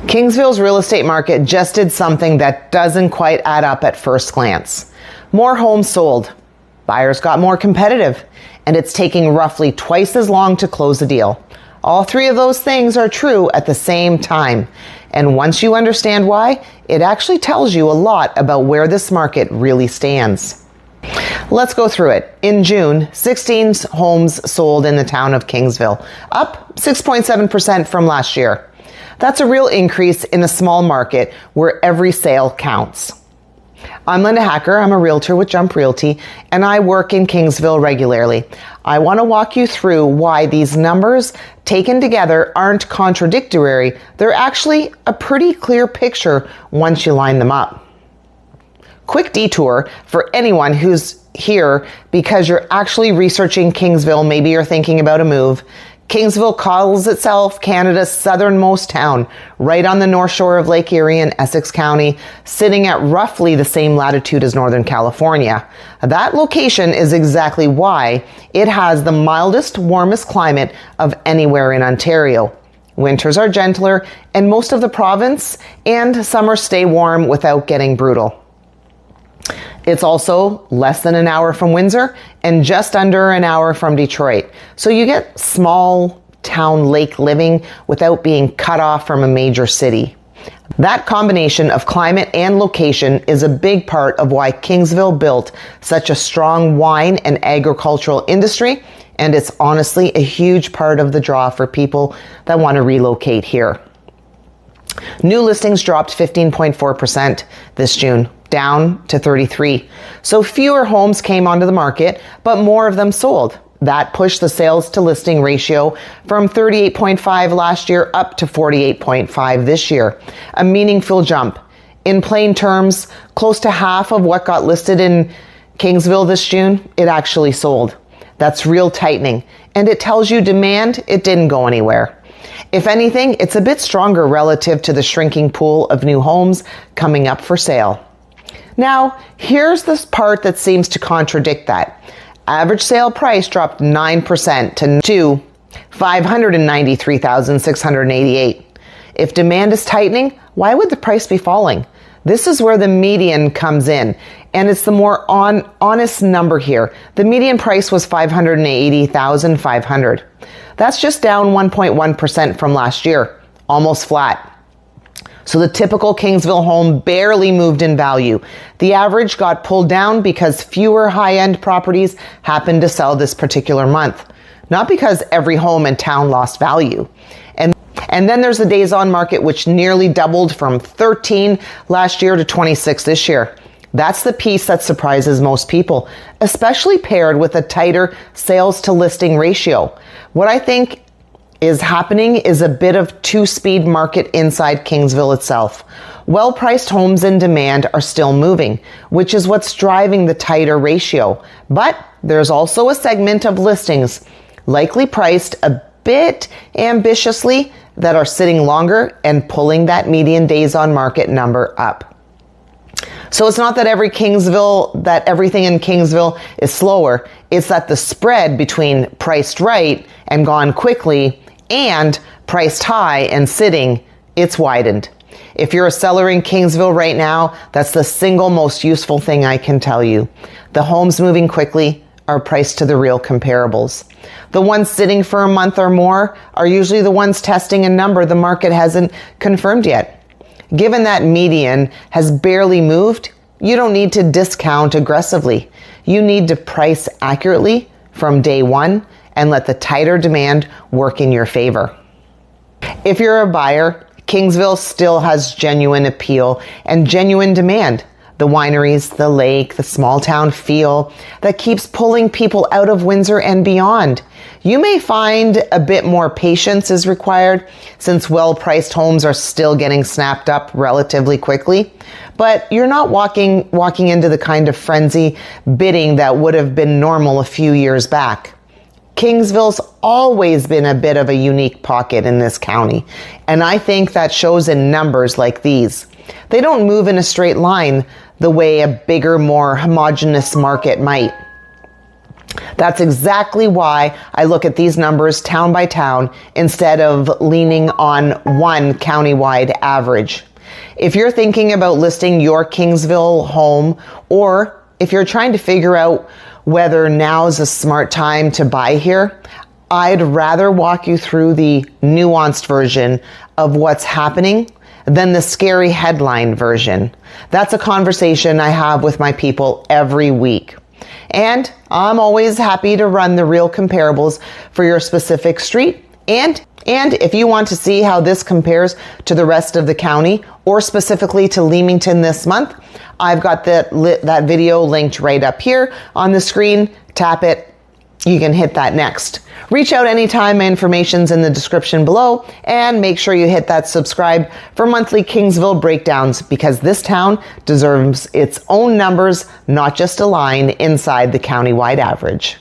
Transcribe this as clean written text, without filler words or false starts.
Kingsville's real estate market just did something that doesn't quite add up at first glance. More homes sold, buyers got more competitive, and it's taking roughly twice as long to close a deal. All three of those things are true at the same time. And once you understand why, it actually tells you a lot about where this market really stands. Let's go through it. In June, 16 homes sold in the town of Kingsville, up 6.7% from last year. That's a real increase in a small market where every sale counts. I'm Linda Hakr. I'm a realtor with Jump Realty, and I work in Kingsville regularly. I want to walk you through why these numbers taken together aren't contradictory. They're actually a pretty clear picture once you line them up. Quick detour for anyone who's here because you're actually researching Kingsville. Maybe you're thinking about a move. Kingsville calls itself Canada's southernmost town, right on the north shore of Lake Erie in Essex County, sitting at roughly the same latitude as Northern California. That location is exactly why it has the mildest, warmest climate of anywhere in Ontario. Winters are gentler, and most of the province and summers stay warm without getting brutal. It's also less than an hour from Windsor and just under an hour from Detroit. So you get small town lake living without being cut off from a major city. That combination of climate and location is a big part of why Kingsville built such a strong wine and agricultural industry, and it's honestly a huge part of the draw for people that want to relocate here. New listings dropped 15.4% this June, down to 33. So fewer homes came onto the market, but more of them sold. That pushed the sales to listing ratio from 38.5 last year up to 48.5 this year. A meaningful jump. In plain terms, close to half of what got listed in Kingsville this June, it actually sold. That's real tightening. And it tells you demand, it didn't go anywhere. If anything, it's a bit stronger relative to the shrinking pool of new homes coming up for sale. Now, here's this part that seems to contradict that. Average sale price dropped 9% to $593,688. If demand is tightening, why would the price be falling? This is where the median comes in, and it's the more honest number here. The median price was $580,500. That's just down 1.1% from last year, almost flat. So the typical Kingsville home barely moved in value. The average got pulled down because fewer high-end properties happened to sell this particular month, not because every home in town lost value. And then there's the days on market, which nearly doubled from 13 last year to 26 this year. That's the piece that surprises most people, especially paired with a tighter sales to listing ratio. What I think is happening is a bit of two-speed market inside Kingsville itself. Well-priced homes in demand are still moving, which is what's driving the tighter ratio. But there's also a segment of listings, likely priced a bit ambitiously, that are sitting longer and pulling that median days on market number up. So it's not that everything in Kingsville is slower. It's that the spread between priced right and gone quickly and priced high and sitting, it's widened. If you're a seller in Kingsville right now, that's the single most useful thing I can tell you. The homes moving quickly are priced to the real comparables. The ones sitting for a month or more are usually the ones testing a number the market hasn't confirmed yet. Given that median has barely moved, you don't need to discount aggressively. You need to price accurately from day one and let the tighter demand work in your favor. If you're a buyer, Kingsville still has genuine appeal and genuine demand. The wineries, the lake, the small town feel that keeps pulling people out of Windsor and beyond. You may find a bit more patience is required since well-priced homes are still getting snapped up relatively quickly, but you're not walking into the kind of frenzy bidding that would have been normal a few years back. Kingsville's always been a bit of a unique pocket in this county, and I think that shows in numbers like these. They don't move in a straight line the way a bigger, more homogeneous market might. That's exactly why I look at these numbers town by town instead of leaning on one countywide average. If you're thinking about listing your Kingsville home, or if you're trying to figure out whether now's a smart time to buy here, I'd rather walk you through the nuanced version of what's happening than the scary headline version. That's a conversation I have with my people every week. And I'm always happy to run the real comparables for your specific street. And if you want to see how this compares to the rest of the county, or specifically to Leamington this month, I've got that video linked right up here on the screen. Tap it. You can hit that next. Reach out anytime. My information's in the description below, and make sure you hit that subscribe for monthly Kingsville breakdowns, because this town deserves its own numbers, not just a line inside the countywide average.